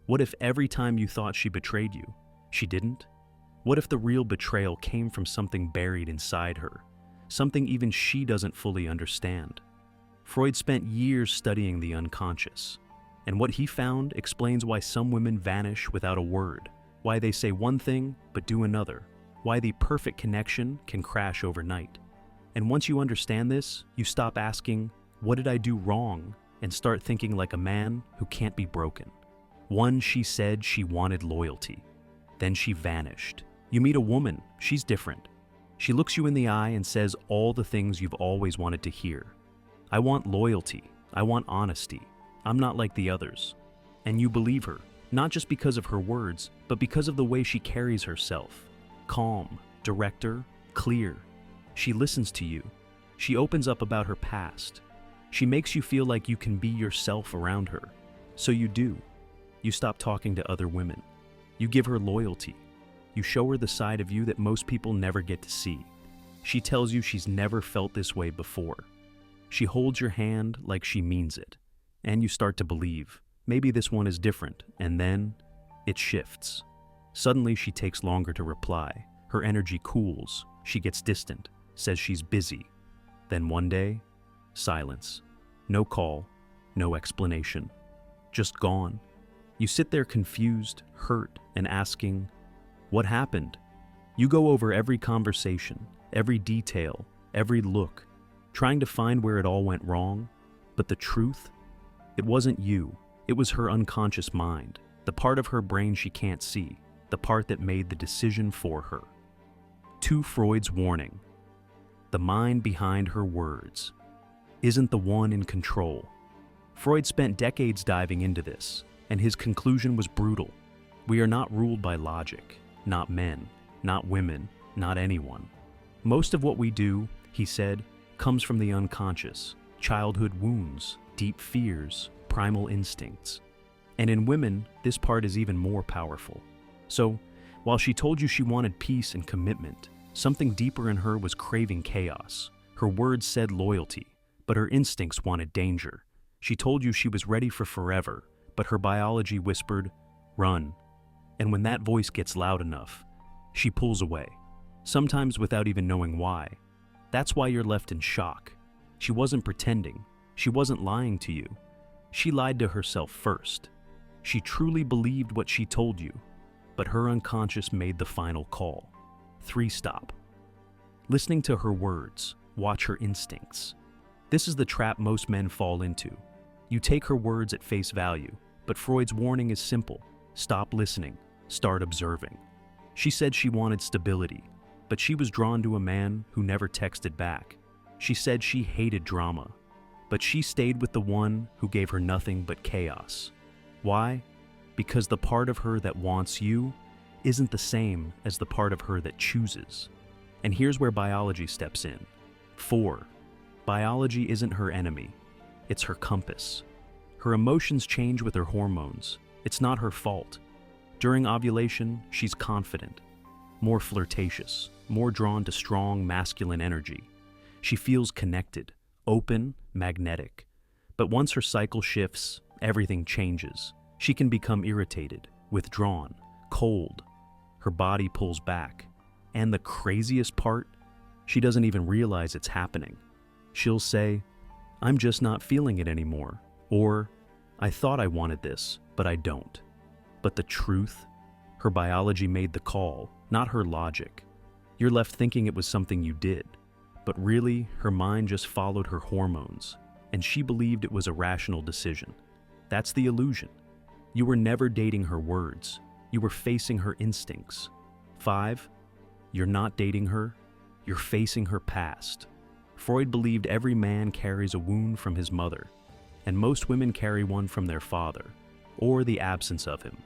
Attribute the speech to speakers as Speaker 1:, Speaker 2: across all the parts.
Speaker 1: What if every time you thought she betrayed you, she didn't? What if the real betrayal came from something buried inside her, something even she doesn't fully understand? Freud spent years studying the unconscious, and what he found explains why some women vanish without a word, why they say one thing but do another, why the perfect connection can crash overnight. And once you understand this, you stop asking, "What did I do wrong?" and start thinking like a man who can't be broken. One, she said she wanted loyalty. Then she vanished. You meet a woman, she's different. She looks you in the eye and says all the things you've always wanted to hear. I want loyalty. I want honesty. I'm not like the others. And you believe her, not just because of her words, but because of the way she carries herself. Calm, director, clear. She listens to you. She opens up about her past. She makes you feel like you can be yourself around her. So you do. You stop talking to other women. You give her loyalty. You show her the side of you that most people never get to see. She tells you she's never felt this way before. She holds your hand like she means it. And you start to believe, maybe this one is different, and then it shifts. Suddenly she takes longer to reply. Her energy cools. She gets distant, says she's busy. Then one day, silence. No call, no explanation. Just gone. You sit there confused, hurt, and asking, what happened? You go over every conversation, every detail, every look, trying to find where it all went wrong. But the truth? It wasn't you. It was her unconscious mind, the part of her brain she can't see, the part that made the decision for her. To Freud's warning, the mind behind her words isn't the one in control. Freud spent decades diving into this, and his conclusion was brutal. We are not ruled by logic, not men, not women, not anyone. Most of what we do, he said, comes from the unconscious, childhood wounds, deep fears, primal instincts. And in women, this part is even more powerful. So, while she told you she wanted peace and commitment, something deeper in her was craving chaos. Her words said loyalty, but her instincts wanted danger. She told you she was ready for forever, but her biology whispered, run. And when that voice gets loud enough, she pulls away, sometimes without even knowing why. That's why you're left in shock. She wasn't pretending. She wasn't lying to you. She lied to herself first. She truly believed what she told you, but her unconscious made the final call. 3 stop. Listening to her words, watch her instincts. This is the trap most men fall into. You take her words at face value, but Freud's warning is simple. Stop listening, start observing. She said she wanted stability, but she was drawn to a man who never texted back. She said she hated drama, but she stayed with the one who gave her nothing but chaos. Why? Because the part of her that wants you isn't the same as the part of her that chooses. And here's where biology steps in. 4. Biology isn't her enemy. It's her compass. Her emotions change with her hormones. It's not her fault. During ovulation, she's confident, more flirtatious, more drawn to strong masculine energy. She feels connected, open, magnetic. But once her cycle shifts, everything changes. She can become irritated, withdrawn, cold. Her body pulls back. And the craziest part, she doesn't even realize it's happening. She'll say, I'm just not feeling it anymore. Or, I thought I wanted this, but I don't. But the truth? Her biology made the call, not her logic. You're left thinking it was something you did. But really, her mind just followed her hormones, and she believed it was a rational decision. That's the illusion. You were never dating her words. You were facing her instincts. 5. You're not dating her. You're facing her past. Freud believed every man carries a wound from his mother, and most women carry one from their father, or the absence of him.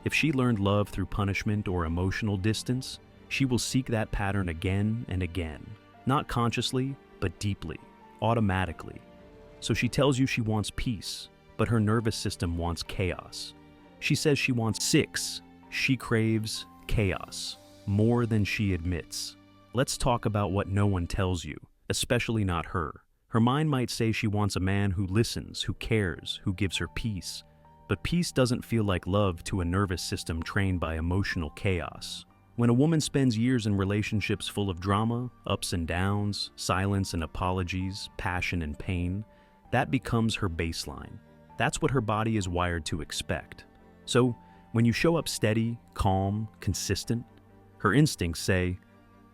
Speaker 1: If she learned love through punishment or emotional distance, she will seek that pattern again and again, not consciously, but deeply, automatically. So she tells you she wants peace, but her nervous system wants chaos. She says she wants 6. She craves chaos, more than she admits. Let's talk about what no one tells you, especially not her. Her mind might say she wants a man who listens, who cares, who gives her peace. But peace doesn't feel like love to a nervous system trained by emotional chaos. When a woman spends years in relationships full of drama, ups and downs, silence and apologies, passion and pain, that becomes her baseline. That's what her body is wired to expect. So, when you show up steady, calm, consistent, her instincts say,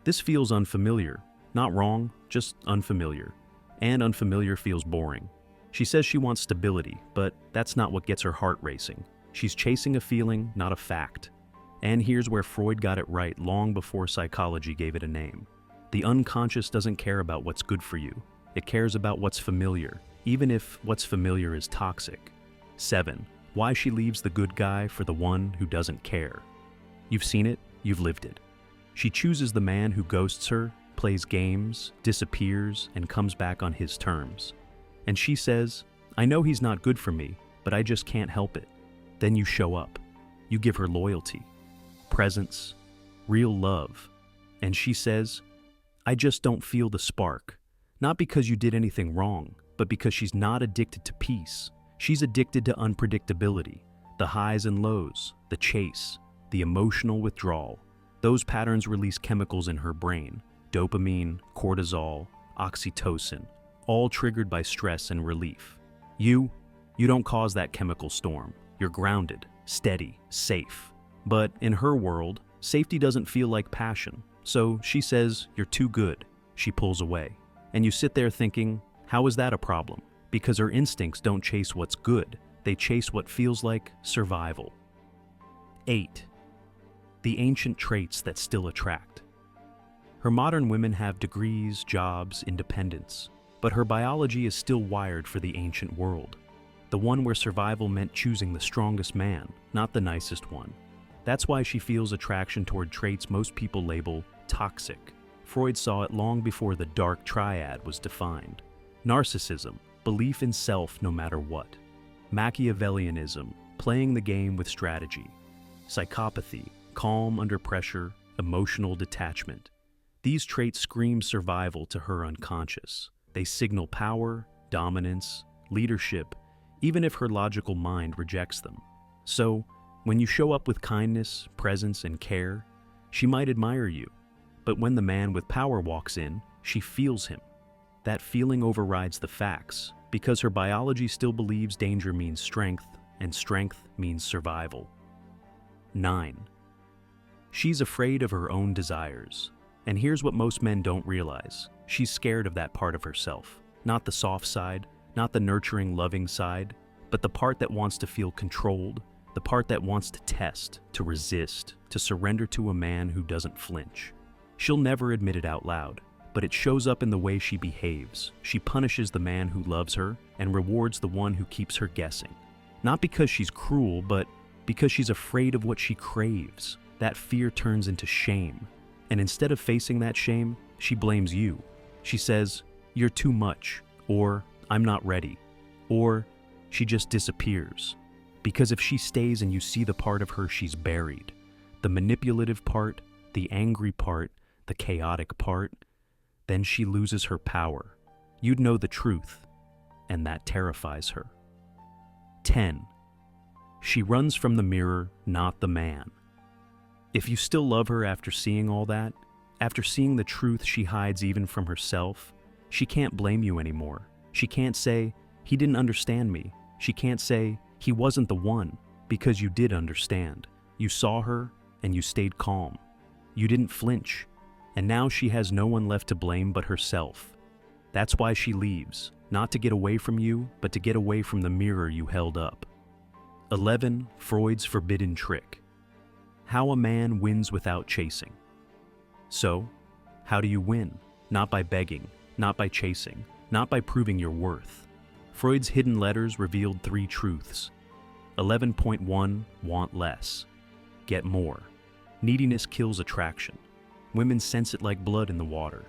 Speaker 1: "This feels unfamiliar." Not wrong, just unfamiliar. And unfamiliar feels boring. She says she wants stability, but that's not what gets her heart racing. She's chasing a feeling, not a fact. And here's where Freud got it right long before psychology gave it a name. The unconscious doesn't care about what's good for you. It cares about what's familiar, even if what's familiar is toxic. 7. Why she leaves the good guy for the one who doesn't care. You've seen it, you've lived it. She chooses the man who ghosts her, plays games, disappears, and comes back on his terms. And she says, "I know he's not good for me, but I just can't help it." Then you show up. You give her loyalty, presence, real love. And she says, "I just don't feel the spark." Not because you did anything wrong, but because she's not addicted to peace. She's addicted to unpredictability, the highs and lows, the chase, the emotional withdrawal. Those patterns release chemicals in her brain, dopamine, cortisol, oxytocin, all triggered by stress and relief. You don't cause that chemical storm. You're grounded, steady, safe. But in her world, safety doesn't feel like passion. So she says, "You're too good." She pulls away. And you sit there thinking, how is that a problem? Because her instincts don't chase what's good. They chase what feels like survival. 8. The ancient traits that still attract. Her modern women have degrees, jobs, independence, but her biology is still wired for the ancient world. The one where survival meant choosing the strongest man, not the nicest one. That's why she feels attraction toward traits most people label toxic. Freud saw it long before the dark triad was defined. Narcissism, belief in self no matter what. Machiavellianism, playing the game with strategy. Psychopathy, calm under pressure, emotional detachment. These traits scream survival to her unconscious. They signal power, dominance, leadership, even if her logical mind rejects them. So, when you show up with kindness, presence, and care, she might admire you. But when the man with power walks in, she feels him. That feeling overrides the facts, because her biology still believes danger means strength, and strength means survival. 9. She's afraid of her own desires. And here's what most men don't realize. She's scared of that part of herself. Not the soft side, not the nurturing, loving side, but the part that wants to feel controlled, the part that wants to test, to resist, to surrender to a man who doesn't flinch. She'll never admit it out loud, but it shows up in the way she behaves. She punishes the man who loves her and rewards the one who keeps her guessing. Not because she's cruel, but because she's afraid of what she craves. That fear turns into shame. And instead of facing that shame, she blames you. She says, "You're too much," or "I'm not ready," or she just disappears. Because if she stays and you see the part of her she's buried, the manipulative part, the angry part, the chaotic part, then she loses her power. You'd know the truth, and that terrifies her. 10. She runs from the mirror, not the man. If you still love her after seeing all that, after seeing the truth she hides even from herself, she can't blame you anymore. She can't say, "He didn't understand me." She can't say, "He wasn't the one," because you did understand. You saw her, and you stayed calm. You didn't flinch, and now she has no one left to blame but herself. That's why she leaves, not to get away from you, but to get away from the mirror you held up. 11. Freud's forbidden trick. How a man wins without chasing. So, how do you win? Not by begging, not by chasing, not by proving your worth. Freud's hidden letters revealed 3 truths. 11.1 Want less. Get more. Neediness kills attraction. Women sense it like blood in the water.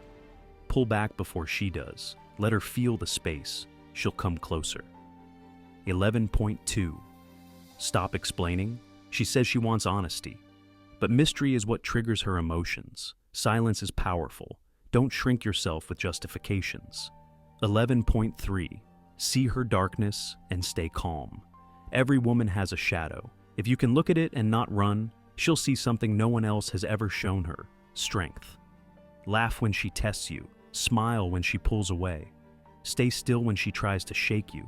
Speaker 1: Pull back before she does. Let her feel the space. She'll come closer. 11.2 Stop explaining. She says she wants honesty. But mystery is what triggers her emotions. Silence is powerful. Don't shrink yourself with justifications. 11.3 See her darkness and stay calm. Every woman has a shadow. If you can look at it and not run, she'll see something no one else has ever shown her: strength. Laugh when she tests you. Smile when she pulls away. Stay still when she tries to shake you.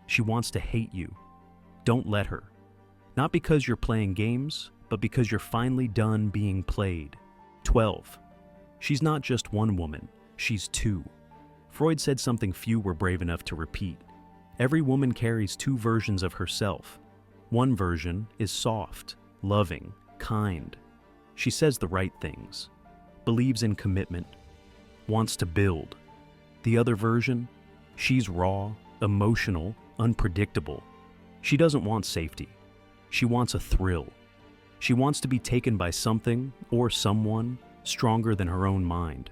Speaker 1: She wants to hate you. Don't let her. Not because you're playing games, but because you're finally done being played. 12. She's not just one woman, she's two. Freud said something few were brave enough to repeat. Every woman carries two versions of herself. One version is soft, loving, kind. She says the right things, believes in commitment, wants to build. The other version, she's raw, emotional, unpredictable. She doesn't want safety. She wants a thrill. She wants to be taken by something or someone stronger than her own mind.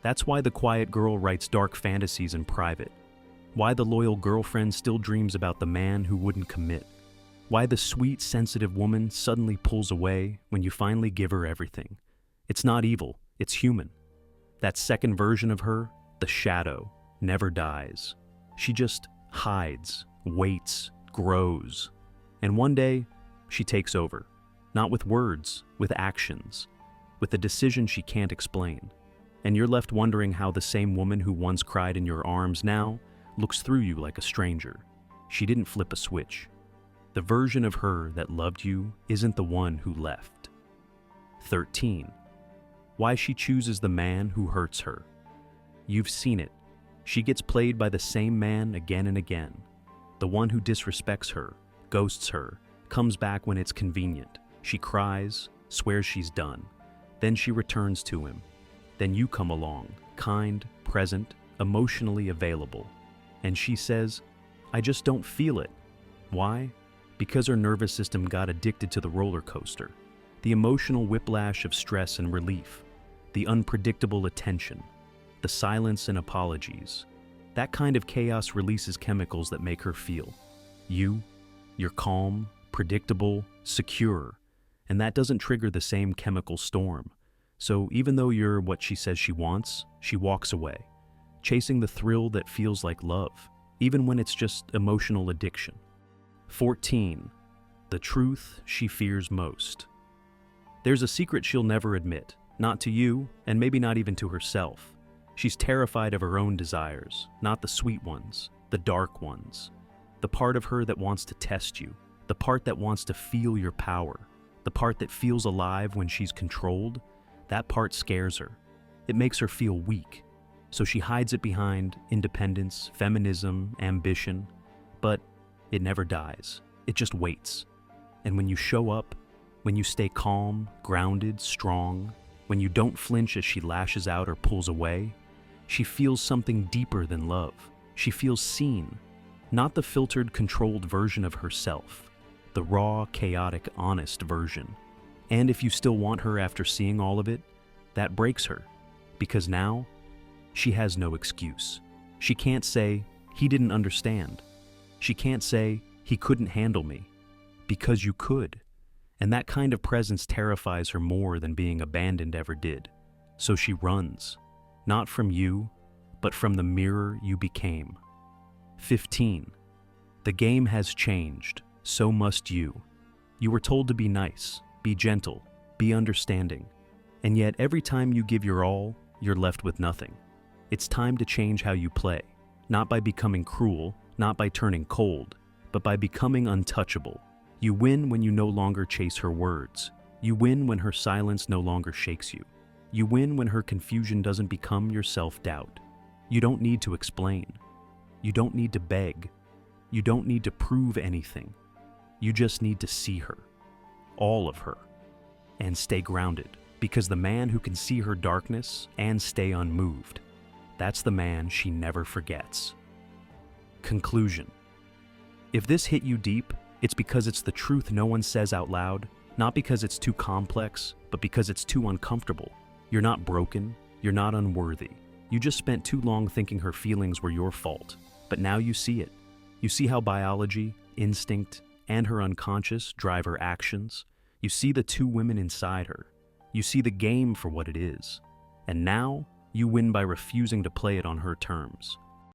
Speaker 1: That's why the quiet girl writes dark fantasies in private. Why the loyal girlfriend still dreams about the man who wouldn't commit. Why the sweet, sensitive woman suddenly pulls away when you finally give her everything. It's not evil, it's human. That second version of her, the shadow, never dies. She just hides, waits, grows. And one day, she takes over. Not with words, with actions. With a decision she can't explain. And you're left wondering how the same woman who once cried in your arms now looks through you like a stranger. She didn't flip a switch. The version of her that loved you isn't the one who left. 13. Why she chooses the man who hurts her. You've seen it. She gets played by the same man again and again. The one who disrespects her, ghosts her, comes back when it's convenient. She cries, swears she's done. Then she returns to him. Then you come along, kind, present, emotionally available. And she says, I just don't feel it. Why? Because her nervous system got addicted to the roller coaster. The emotional whiplash of stress and relief. The unpredictable attention. The silence and apologies. That kind of chaos releases chemicals that make her feel. You're calm, predictable, secure. And that doesn't trigger the same chemical storm. So even though you're what she says she wants, she walks away, chasing the thrill that feels like love, even when it's just emotional addiction. 14. The truth she fears most. There's a secret she'll never admit, not to you, and maybe not even to herself. She's terrified of her own desires, not the sweet ones, the dark ones. The part of her that wants to test you, the part that wants to feel your power, the part that feels alive when she's controlled. That part scares her. It makes her feel weak. So she hides it behind independence, feminism, ambition. But it never dies. It just waits. And when you show up, when you stay calm, grounded, strong, when you don't flinch as she lashes out or pulls away, she feels something deeper than love. She feels seen. Not the filtered, controlled version of herself. The raw, chaotic, honest version. And if you still want her after seeing all of it, that breaks her. Because now, she has no excuse. She can't say, he didn't understand. She can't say, he couldn't handle me. Because you could. And that kind of presence terrifies her more than being abandoned ever did. So she runs. Not from you, but from the mirror you became. 15. The game has changed. So must you. You were told to be nice. Be gentle, be understanding, and yet every time you give your all, you're left with nothing. It's time to change how you play, not by becoming cruel, not by turning cold, but by becoming untouchable. You win when you no longer chase her words. You win when her silence no longer shakes you. You win when her confusion doesn't become your self-doubt. You don't need to explain. You don't need to beg. You don't need to prove anything. You just need to see her. All of her, and stay grounded, because the man who can see her darkness and stay unmoved, that's the man she never forgets. Conclusion. If this hit you deep, it's because it's the truth no one says out loud, not because it's too complex, but because it's too uncomfortable. You're not broken, you're not unworthy. You just spent too long thinking her feelings were your fault, but now you see it. You see how biology, instinct, and her unconscious drive her actions. You see the two women inside her. You see the game for what it is. And now, you win by refusing to play it on her terms.